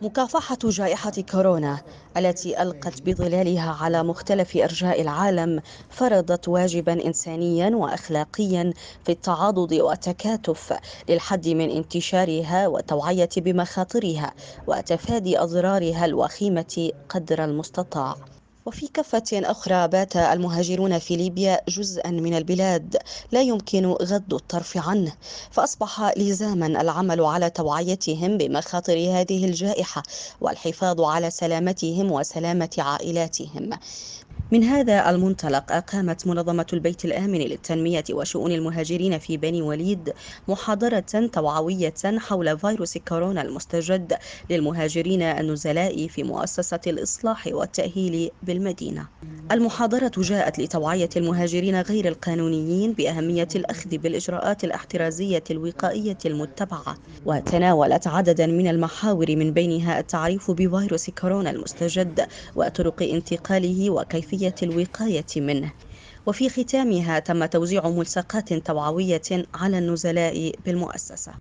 مكافحة جائحة كورونا التي ألقت بظلالها على مختلف أرجاء العالم فرضت واجبا إنسانيا وأخلاقيا في التعاضد والتكاتف للحد من انتشارها والتوعية بمخاطرها وتفادي أضرارها الوخيمة قدر المستطاع. وفي كفة أخرى بات المهاجرون في ليبيا جزءا من البلاد لا يمكن غض الطرف عنه، فأصبح لزاما العمل على توعيتهم بمخاطر هذه الجائحة والحفاظ على سلامتهم وسلامة عائلاتهم. من هذا المنطلق أقامت منظمة البيت الآمن للتنمية وشؤون المهاجرين في بني وليد محاضرة توعوية حول فيروس كورونا المستجد للمهاجرين النزلاء في مؤسسة الإصلاح والتأهيل بالمدينة. المحاضرة جاءت لتوعية المهاجرين غير القانونيين بأهمية الأخذ بالإجراءات الاحترازية الوقائية المتبعة، وتناولت عددا من المحاور من بينها التعريف بفيروس كورونا المستجد وطرق انتقاله وكيفية الوقاية منه. وفي ختامها تم توزيع ملصقات توعوية على النزلاء بالمؤسسة.